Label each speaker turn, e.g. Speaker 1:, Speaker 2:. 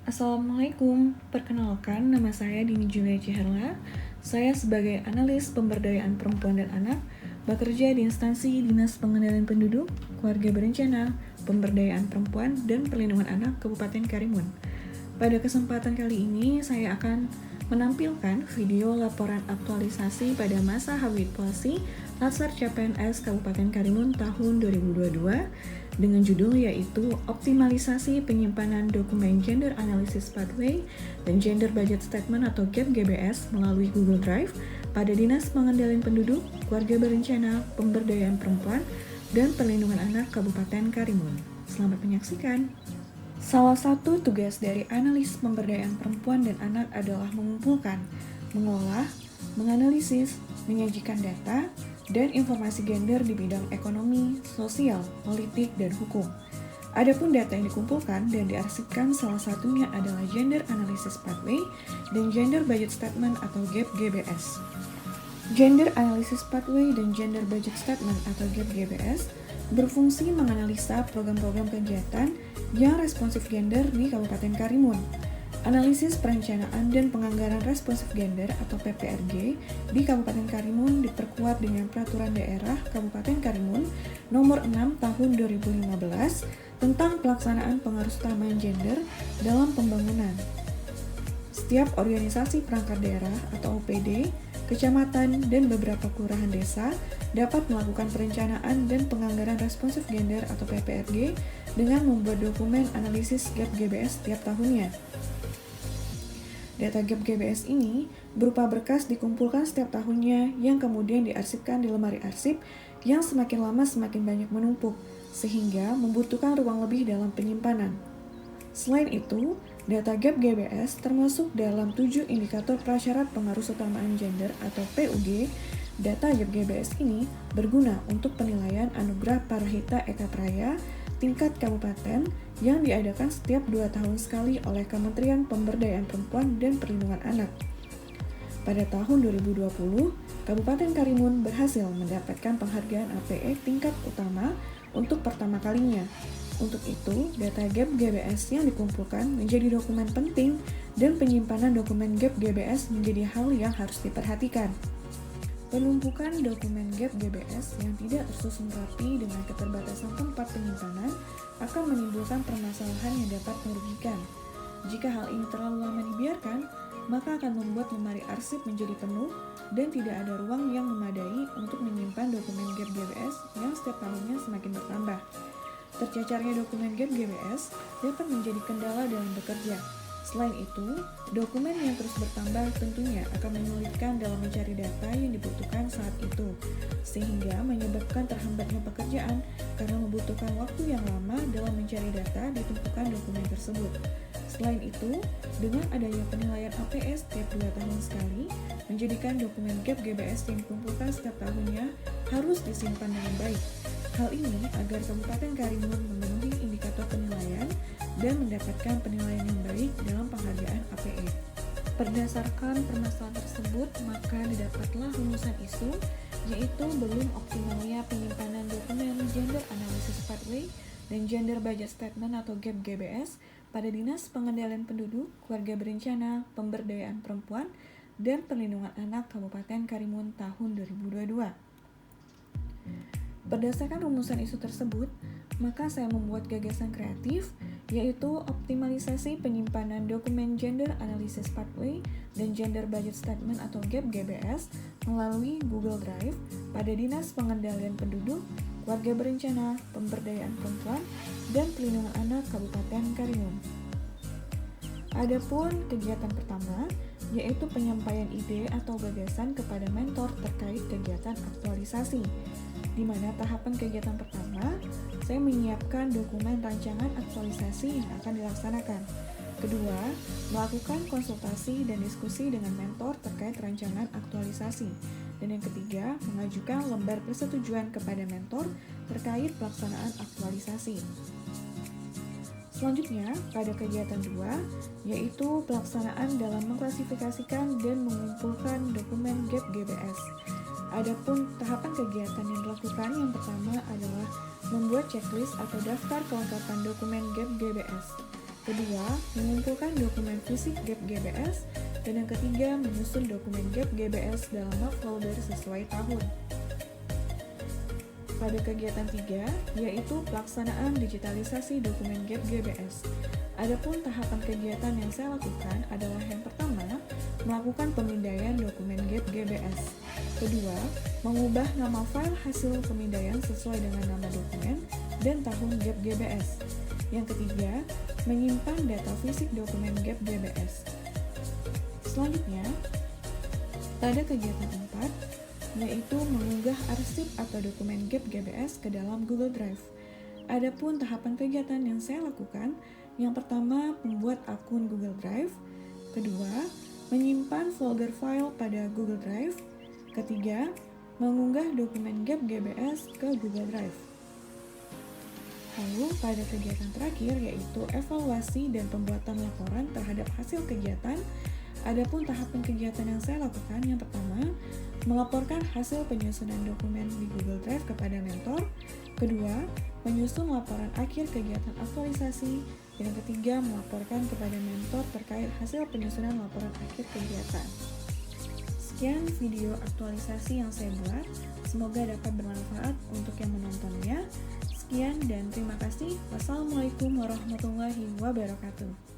Speaker 1: Assalamualaikum, perkenalkan nama saya Dini Julia Ciherla. Saya sebagai analis pemberdayaan perempuan dan anak bekerja di instansi Dinas Pengendalian Penduduk, Keluarga Berencana, Pemberdayaan Perempuan dan Perlindungan Anak Kabupaten Karimun. Pada kesempatan kali ini saya akan menampilkan video laporan aktualisasi pada masa habituasi Latsar CPNS Kabupaten Karimun tahun 2022 dengan judul yaitu Optimalisasi Penyimpanan Dokumen Gender Analysis Pathway dan Gender Budget Statement atau GAP GBS melalui Google Drive pada Dinas Pengendalian Penduduk, Keluarga Berencana, Pemberdayaan Perempuan dan Perlindungan Anak Kabupaten Karimun. Selamat menyaksikan. Salah satu tugas dari analis pemberdayaan perempuan dan anak adalah mengumpulkan, mengolah, menganalisis, menyajikan data, dan informasi gender di bidang ekonomi, sosial, politik, dan hukum. Adapun data yang dikumpulkan dan diarsipkan salah satunya adalah Gender Analysis Pathway dan Gender Budget Statement atau GAP GBS. Gender Analysis Pathway dan Gender Budget Statement atau GAP GBS berfungsi menganalisa program-program kegiatan yang responsif gender di Kabupaten Karimun. Analisis perencanaan dan penganggaran responsif gender atau PPRG di Kabupaten Karimun diperkuat dengan Peraturan Daerah Kabupaten Karimun Nomor 6 Tahun 2015 tentang pelaksanaan pengarustamaan gender dalam pembangunan. Setiap organisasi perangkat daerah atau OPD, kecamatan, dan beberapa kelurahan desa dapat melakukan perencanaan dan penganggaran responsif gender atau PPRG dengan membuat dokumen analisis GAP GBS setiap tahunnya. Data GAP GBS ini berupa berkas dikumpulkan setiap tahunnya yang kemudian diarsipkan di lemari arsip yang semakin lama semakin banyak menumpuk, sehingga membutuhkan ruang lebih dalam penyimpanan. Selain itu, data GAP GBS termasuk dalam 7 indikator prasyarat pengaruhutamaan gender atau PUG. Data GAP GBS ini berguna untuk penilaian anugerah Parahita Eka Praya tingkat kabupaten yang diadakan setiap 2 tahun sekali oleh Kementerian Pemberdayaan Perempuan dan Perlindungan Anak. Pada tahun 2020, Kabupaten Karimun berhasil mendapatkan penghargaan APE tingkat utama untuk pertama kalinya. Untuk itu, data GAP GBS yang dikumpulkan menjadi dokumen penting dan penyimpanan dokumen GAP GBS menjadi hal yang harus diperhatikan. Penumpukan dokumen GAP GBS yang tidak tersusun rapi dengan keterbatasan tempat penyimpanan akan menimbulkan permasalahan yang dapat merugikan. Jika hal ini terlalu lama dibiarkan, maka akan membuat lemari arsip menjadi penuh dan tidak ada ruang yang memadai untuk menyimpan dokumen GAP GBS yang setiap tahunnya semakin bertambah. Tercecarnya dokumen GAP GBS dapat menjadi kendala dalam bekerja. Selain itu, dokumen yang terus bertambah tentunya akan menyulitkan dalam mencari data yang dibutuhkan saat itu, sehingga menyebabkan terhambatnya pekerjaan karena membutuhkan waktu yang lama dalam mencari data di tumpukan dokumen tersebut. Selain itu, dengan adanya penilaian APS setiap 2 tahun sekali, menjadikan dokumen GAP GBS yang dikumpulkan setiap tahunnya harus disimpan dengan baik. Hal ini agar Kabupaten Karimun memenuhi indikator penilaian dan mendapatkan penilaian yang baik dalam penghargaan APE. Berdasarkan permasalahan tersebut, maka didapatlah rumusan isu, yaitu belum optimalnya penyimpanan dokumen Gender Analysis Pathway dan Gender Budget Statement atau GAP GBS pada Dinas Pengendalian Penduduk, Keluarga Berencana, Pemberdayaan Perempuan, dan Perlindungan Anak Kabupaten Karimun tahun 2022. Berdasarkan rumusan isu tersebut, maka saya membuat gagasan kreatif, yaitu optimalisasi penyimpanan dokumen Gender Analysis Pathway dan Gender Budget Statement atau GAP GBS melalui Google Drive pada Dinas Pengendalian Penduduk, Keluarga Berencana, Pemberdayaan Perempuan, dan Perlindungan Anak Kabupaten Karimun. Adapun kegiatan pertama, yaitu penyampaian ide atau gagasan kepada mentor terkait kegiatan aktualisasi, di mana tahapan kegiatan pertama, saya menyiapkan dokumen rancangan aktualisasi yang akan dilaksanakan. Kedua, melakukan konsultasi dan diskusi dengan mentor terkait rancangan aktualisasi. Dan yang ketiga, mengajukan lembar persetujuan kepada mentor terkait pelaksanaan aktualisasi. Selanjutnya, pada kegiatan 2, yaitu pelaksanaan dalam mengklasifikasikan dan mengumpulkan dokumen GAP GBS. Adapun tahapan kegiatan yang dilakukan yang pertama adalah membuat checklist atau daftar kelengkapan dokumen GAP GBS. Kedua, mengumpulkan dokumen fisik GAP GBS. Dan yang ketiga, menyusun dokumen GAP GBS dalam map folder sesuai tahun. Pada kegiatan 3, yaitu pelaksanaan digitalisasi dokumen GAP GBS. Adapun tahapan kegiatan yang saya lakukan adalah yang pertama, melakukan pemindaian dokumen GAP GBS. Kedua, mengubah nama file hasil pemindaian sesuai dengan nama dokumen dan tahun GAP GBS. Yang ketiga, menyimpan data fisik dokumen GAP GBS. Selanjutnya, pada kegiatan 4, yaitu mengunggah arsip atau dokumen GAP GBS ke dalam Google Drive. Adapun tahapan kegiatan yang saya lakukan, yang pertama membuat akun Google Drive, kedua menyimpan folder file pada Google Drive, ketiga mengunggah dokumen GAP GBS ke Google Drive. Lalu pada kegiatan terakhir yaitu evaluasi dan pembuatan laporan terhadap hasil kegiatan. Adapun tahapan kegiatan yang saya lakukan, yang pertama, melaporkan hasil penyusunan dokumen di Google Drive kepada mentor. Kedua, menyusun laporan akhir kegiatan aktualisasi. Dan yang ketiga, melaporkan kepada mentor terkait hasil penyusunan laporan akhir kegiatan. Sekian video aktualisasi yang saya buat. Semoga dapat bermanfaat untuk yang menontonnya. Sekian dan terima kasih. Wassalamualaikum warahmatullahi wabarakatuh.